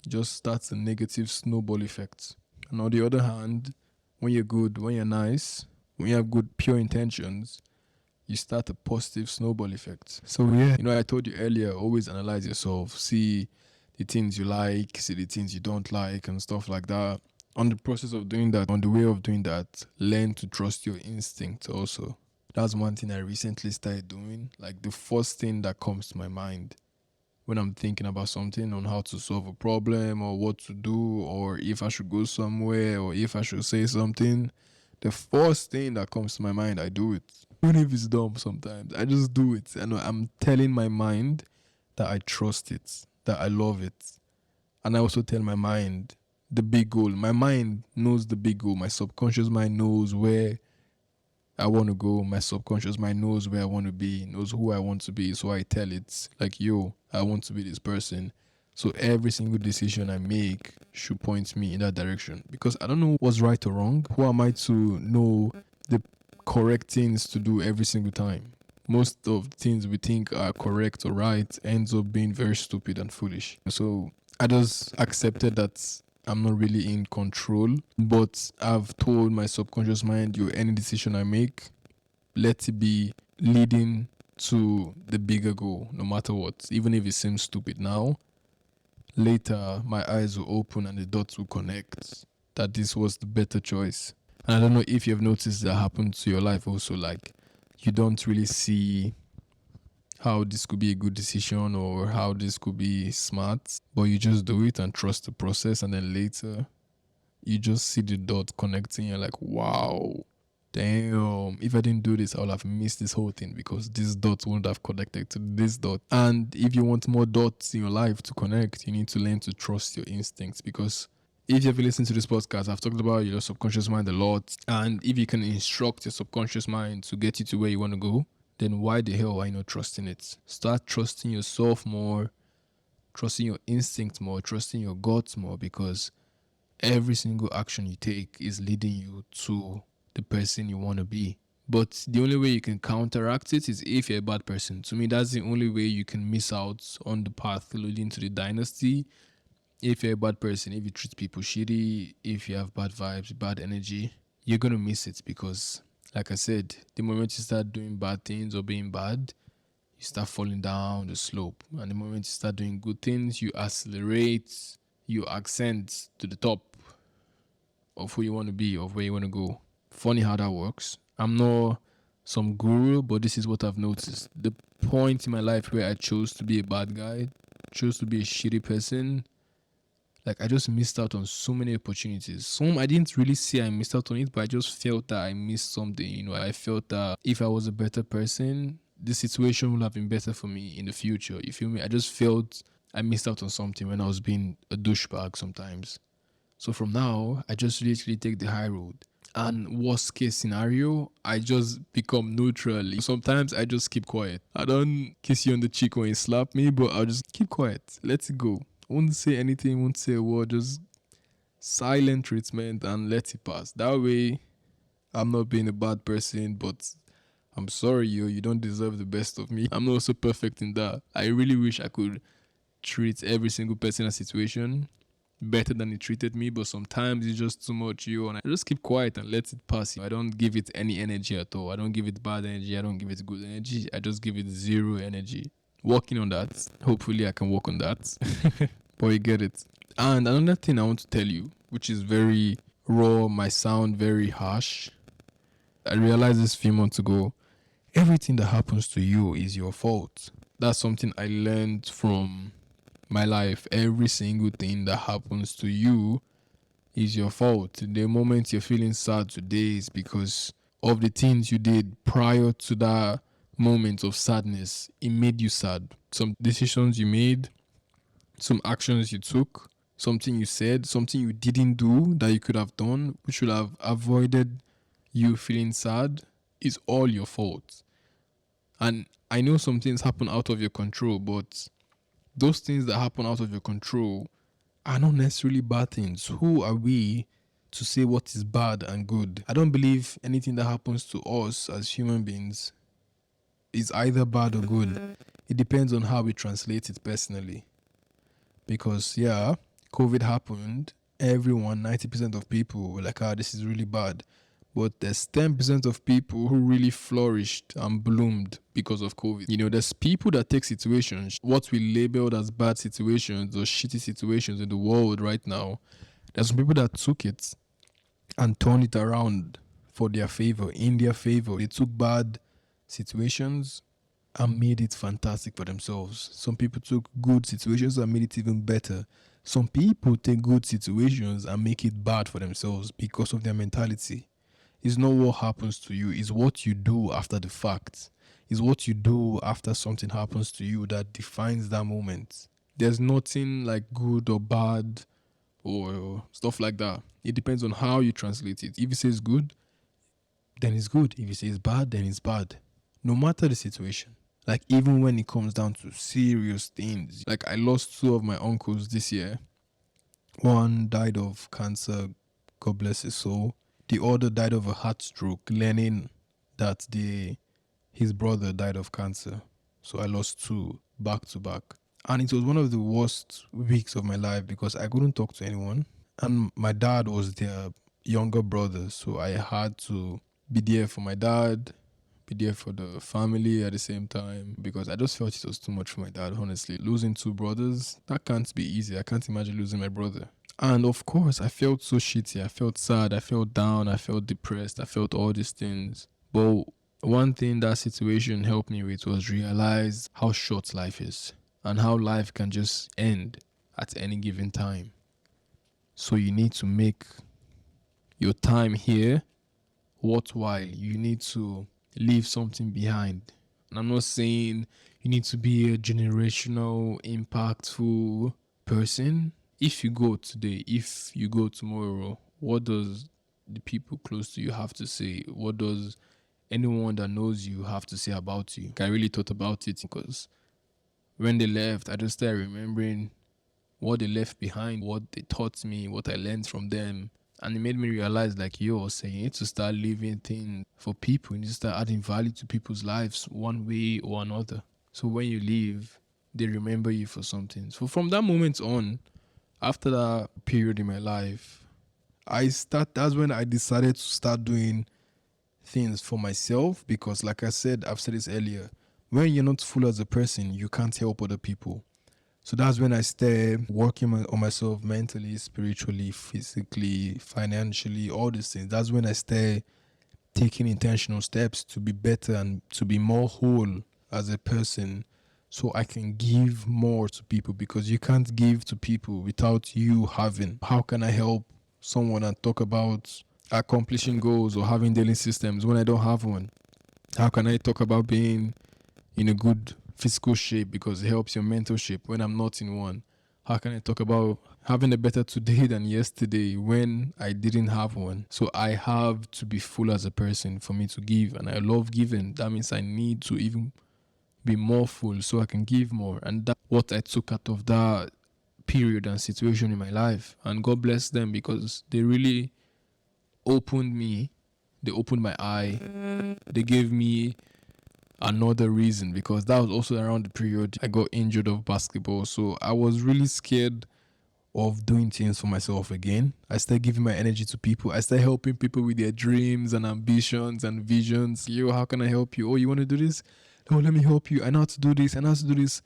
It just starts a negative snowball effect. And on the other hand, when you're good, when you're nice, when you have good pure intentions, you start a positive snowball effect. So yeah, I told you earlier, always analyze yourself, see the things you like, see the things you don't like, and stuff like that. On the process of doing that, on the way of doing that, learn to trust your instinct also. That's one thing I recently started doing. Like, the first thing that comes to my mind when I'm thinking about something, on how to solve a problem or what to do, or if I should go somewhere, or if I should say something, the first thing that comes to my mind, I do it. Even if it's dumb sometimes, I just do it. And I'm telling my mind that I trust it, that I love it. And I also tell my mind the big goal. My mind knows the big goal. My subconscious mind knows where I want to go. My subconscious mind knows where I want to be, knows who I want to be. So I tell it, like, yo, I want to be this person. So every single decision I make should point me in that direction. Because I don't know what's right or wrong. Who am I to know the correct things to do every single time? Most of the things we think are correct or right ends up being very stupid and foolish. So I just accepted that I'm not really in control, but I've told my subconscious mind, any decision I make, let it be leading to the bigger goal, no matter what. Even if it seems stupid now, later my eyes will open and the dots will connect that this was the better choice. And I don't know if you've noticed that happened to your life also, like, you don't really see how this could be a good decision or how this could be smart, but you just do it and trust the process, and then later you just see the dot connecting. You're like, wow, damn, if I didn't do this, I would have missed this whole thing because this dot wouldn't have connected to this dot. And if you want more dots in your life to connect, you need to learn to trust your instincts, because if you ever listen to this podcast, I've talked about your subconscious mind a lot. And if you can instruct your subconscious mind to get you to where you want to go, then why the hell are you not trusting it? Start trusting yourself more, trusting your instinct more, trusting your guts more, because every single action you take is leading you to the person you want to be. But the only way you can counteract it is if you're a bad person. To me, that's the only way you can miss out on the path leading to the dynasty. If you're a bad person, if you treat people shitty, if you have bad vibes, bad energy, you're going to miss it, because, like I said, the moment you start doing bad things or being bad, you start falling down the slope. And the moment you start doing good things, you accelerate, you ascend to the top of who you want to be, of where you want to go. Funny how that works. I'm not some guru, but this is what I've noticed. The point in my life where I chose to be a bad guy, chose to be a shitty person, like, I just missed out on so many opportunities. Some I didn't really say I missed out on it, but I just felt that I missed something. I felt that if I was a better person, the situation would have been better for me in the future. You feel me? I just felt I missed out on something when I was being a douchebag sometimes. So from now, I just literally take the high road. And worst case scenario, I just become neutral. Sometimes I just keep quiet. I don't kiss you on the cheek when you slap me, but I'll just keep quiet. Let it go. Won't say anything, won't say a word, just silent treatment and let it pass. That way, I'm not being a bad person, but I'm sorry, you don't deserve the best of me. I'm not so perfect in that. I really wish I could treat every single person in a situation better than it treated me, but sometimes it's just too much, and I just keep quiet and let it pass. I don't give it any energy at all. I don't give it bad energy. I don't give it good energy. I just give it zero energy. Working on that. Hopefully I can work on that. But you get it. And another thing I want to tell you, which is very raw, might sound very harsh. I realized this few months ago, everything that happens to you is your fault. That's something I learned from my life. Every single thing that happens to you is your fault. The moment you're feeling sad today is because of the things you did prior to that moment of sadness. It made you sad. Some decisions you made, some actions you took, something you said, something you didn't do that you could have done, which would have avoided you feeling sad, is all your fault. And I know some things happen out of your control, but those things that happen out of your control are not necessarily bad things. Who are we to say what is bad and good? I don't believe anything that happens to us as human beings is either bad or good. It depends on how we translate it personally. Because, yeah, COVID happened. Everyone, 90% of people were like, this is really bad. But there's 10% of people who really flourished and bloomed because of COVID. There's people that take situations, what we labeled as bad situations or shitty situations in the world right now. There's some people that took it and turned it around for their favor, in their favor. They took bad situations and made it fantastic for themselves. Some people took good situations and made it even better. Some people take good situations and make it bad for themselves because of their mentality. It's not what happens to you, it's what you do after the fact. It's what you do after something happens to you that defines that moment. There's nothing like good or bad or stuff like that. It depends on how you translate it. If you say it's good, then it's good. If you say it's bad, then it's bad. No matter the situation. Like, even when it comes down to serious things. Like, I lost two of my uncles this year. One died of cancer, God bless his soul. The other died of a heart stroke, learning that his brother died of cancer. So I lost two back to back. And it was one of the worst weeks of my life because I couldn't talk to anyone. And my dad was their younger brother. So I had to be there for my dad, be there for the family at the same time, because I just felt it was too much for my dad, honestly. Losing two brothers, that can't be easy. I can't imagine losing my brother. And of course, I felt so shitty. I felt sad. I felt down. I felt depressed. I felt all these things. But one thing that situation helped me with was realize how short life is and how life can just end at any given time. So you need to make your time here worthwhile. You need to leave something behind. And I'm not saying you need to be a generational, impactful person. If you go today, if you go tomorrow, what does the people close to you have to say? What does anyone that knows you have to say about you? I really thought about it because when they left, I just started remembering what they left behind, what they taught me, what I learned from them. And it made me realize, like you were saying, you need to start living things for people. You need to start adding value to people's lives one way or another. So when you leave, they remember you for something. So from that moment on, after that period in my life, that's when I decided to start doing things for myself, because like I said, I've said this earlier, when you're not full as a person, you can't help other people. So that's when I started working on myself mentally, spiritually, physically, financially, all these things. That's when I started taking intentional steps to be better and to be more whole as a person, so I can give more to people, because you can't give to people without you having. How can I help someone and talk about accomplishing goals or having daily systems when I don't have one? How can I talk about being in a good physical shape because it helps your mental shape when I'm not in one? How can I talk about having a better today than yesterday when I didn't have one? So I have to be full as a person for me to give, and I love giving. That means I need to even be more full so I can give more. And that's what I took out of that period and situation in my life. And God bless them because they really opened me. They opened my eye. They gave me another reason because that was also around the period I got injured of basketball. So I was really scared of doing things for myself again. I started giving my energy to people. I started helping people with their dreams and ambitions and visions. Yo, how can I help you? Oh, you want to do this? No, let me help you. I know how to do this. I know how to do this.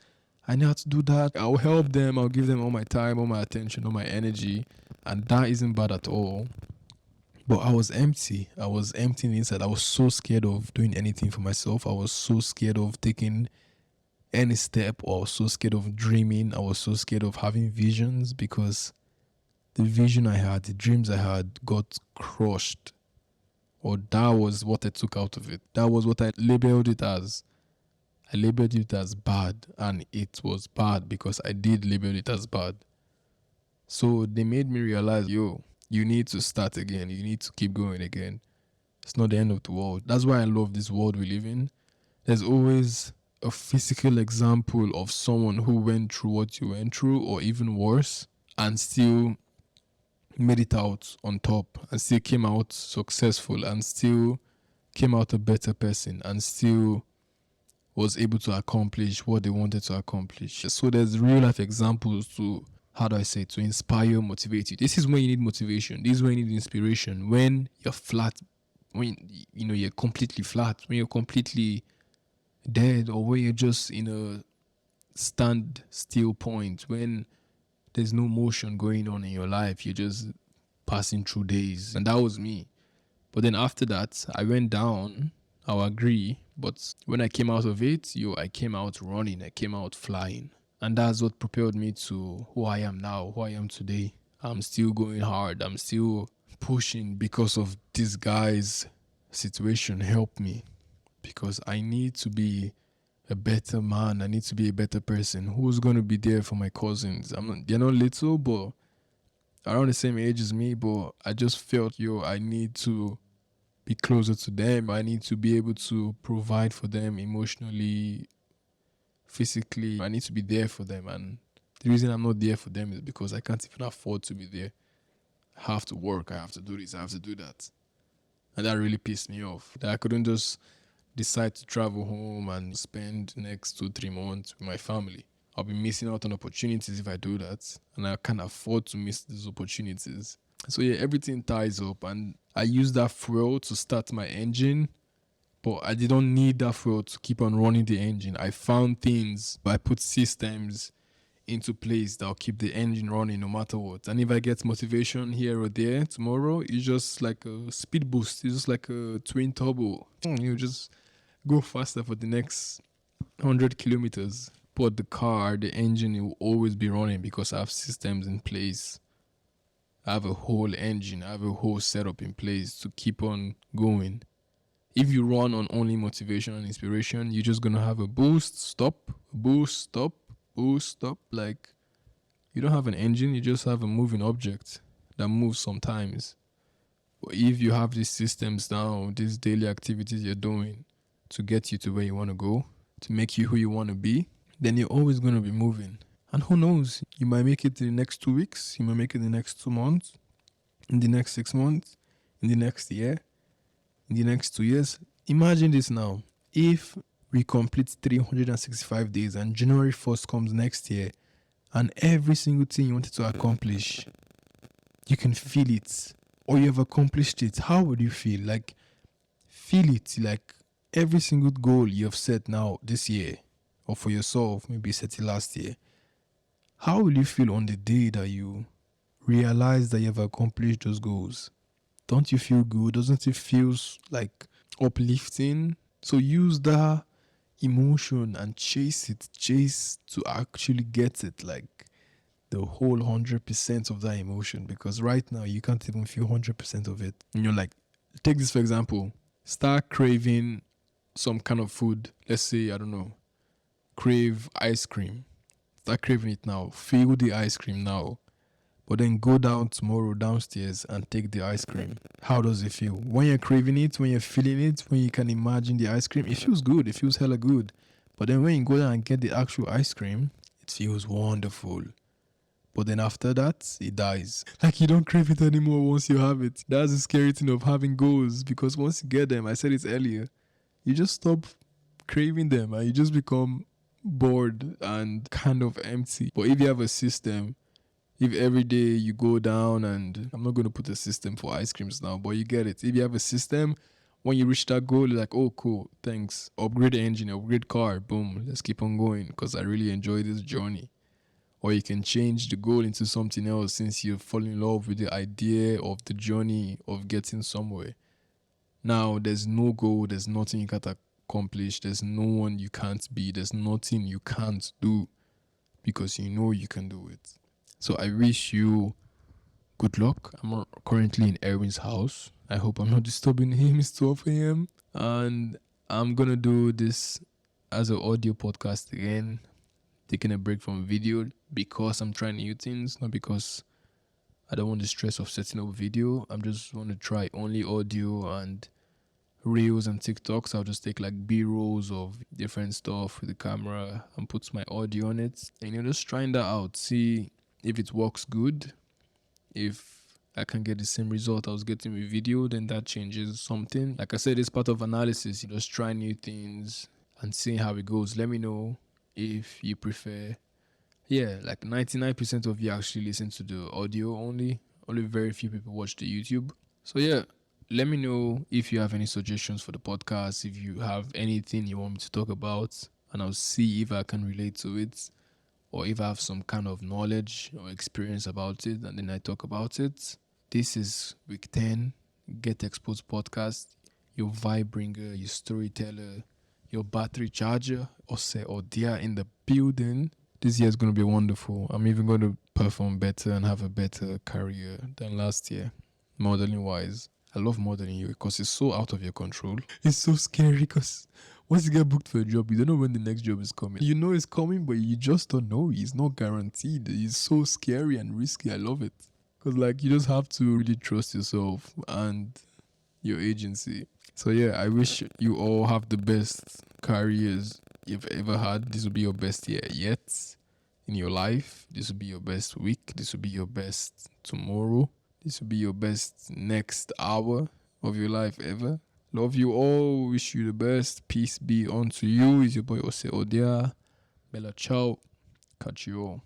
I know how to do that. I'll help them. I'll give them all my time, all my attention, all my energy. And that isn't bad at all. But I was empty. I was empty inside. I was so scared of doing anything for myself. I was so scared of taking any step, or so scared of dreaming. I was so scared of having visions because the vision I had, the dreams I had got crushed. Or that was what I took out of it. That was what I labeled it as. I labeled it as bad, and it was bad because I did label it as bad. So they made me realize, yo, you need to start again. You need to keep going again. It's not the end of the world. That's why I love this world we live in. There's always a physical example of someone who went through what you went through, or even worse, and still made it out on top, and still came out successful, and still came out a better person, and still was able to accomplish what they wanted to accomplish. So there's real life examples to, how do I say, to inspire, motivate you. This is when you need motivation. This is when you need inspiration. When you're flat, when you're completely flat, when you're completely dead, or when you're just in a stand still point, when there's no motion going on in your life, you're just passing through days. And that was me. But then after that, I went down. I'll agree. But when I came out of it, I came out running. I came out flying. And that's what propelled me to who I am now, who I am today. I'm still going hard. I'm still pushing because of this guy's situation helped me. Because I need to be a better man. I need to be a better person. Who's going to be there for my cousins? They're not little, but around the same age as me. But I just felt, I need to be closer to them. I need to be able to provide for them emotionally, physically. I need to be there for them. And the reason I'm not there for them is because I can't even afford to be there. I have to work. I have to do this. I have to do that. And that really pissed me off. That I couldn't just decide to travel home and spend the next 2-3 months with my family. I'll be missing out on opportunities if I do that. And I can't afford to miss these opportunities. So yeah, everything ties up. And I use that fuel to start my engine. But I didn't need that fuel to keep on running the engine. I found things, but I put systems into place that'll keep the engine running no matter what. And if I get motivation here or there tomorrow, it's just like a speed boost. It's just like a twin turbo. You just go faster for the next 100 kilometers. But the engine, it will always be running because I have systems in place. I have a whole engine. I have a whole setup in place to keep on going. If you run on only motivation and inspiration, you're just going to have a boost, stop, boost, stop, boost, stop. Like, you don't have an engine, you just have a moving object that moves sometimes. But if you have these systems now, these daily activities you're doing to get you to where you want to go, to make you who you want to be, then you're always going to be moving. And who knows, you might make it in the next 2 weeks, you might make it in the next 2 months, in the next 6 months, in the next year, in the next 2 years. Imagine this now. If we complete 365 days and January 1st comes next year, and every single thing you wanted to accomplish, you can feel it, or you have accomplished it, how would you feel? Like, feel it. Like, every single goal you have set now this year, or for yourself, maybe set it last year, how will you feel on the day that you realize that you have accomplished those goals? Don't you feel good? Doesn't it feel like uplifting? So use that emotion and chase it. Chase to actually get it, like the whole 100% of that emotion. Because right now you can't even feel 100% of it. And you're like, take this for example. Start craving some kind of food. Let's say, I don't know, crave ice cream. Start craving it now. Feel the ice cream now. But then go down tomorrow downstairs and take the ice cream. How does it feel? When you're craving it, when you're feeling it, when you can imagine the ice cream, it feels good. It feels hella good. But then when you go down and get the actual ice cream, it feels wonderful. But then after that, it dies. Like you don't crave it anymore once you have it. That's the scary thing of having goals, because once you get them, I said it earlier, you just stop craving them and you just become bored and kind of empty. But if you have a system, if every day you go down, and I'm not going to put a system for ice creams now, but you get it. If you have a system, when you reach that goal, you're like, oh, cool, thanks. Upgrade the engine, upgrade car, boom, let's keep on going because I really enjoy this journey. Or you can change the goal into something else since you've fallen in love with the idea of the journey of getting somewhere. Now, there's no goal, there's nothing you can't accomplish, there's no one you can't be, there's nothing you can't do because you know you can do it. So I wish you good luck. I'm currently in Erwin's house. I hope I'm not disturbing him. It's 12 a.m. And I'm going to do this as an audio podcast again, taking a break from video because I'm trying new things, not because I don't want the stress of setting up video. I'm just want to try only audio and reels and TikToks. I'll just take like B-rolls of different stuff with the camera and put my audio on it. And just trying that out. See if it works good. If I can get the same result I was getting with video, then that changes something. Like I said, it's part of analysis. You just try new things and seeing how it goes. Let me know if you prefer. Yeah, like 99% of you actually listen to the audio only. Only very few people watch the YouTube. So yeah, let me know if you have any suggestions for the podcast, if you have anything you want me to talk about, and I'll see if I can relate to it, or if I have some kind of knowledge or experience about it, and then I talk about it. This is week 10, Get Exposed podcast, your vibe bringer, your storyteller, your battery charger, Odia in the building. This year is going to be wonderful. I'm even going to perform better and have a better career than last year, modeling wise. I love modeling you because it's so out of your control. It's so scary because once you get booked for a job, you don't know when the next job is coming. You know it's coming, but you just don't know. It's not guaranteed. It's so scary and risky. I love it. Because like you just have to really trust yourself and your agency. So yeah, I wish you all have the best careers you've ever had. This will be your best year yet in your life. This will be your best week. This will be your best tomorrow. This will be your best next hour of your life ever. Love you all. Wish you the best. Peace be unto you. Is your boy Odia. Bella ciao. Catch you all.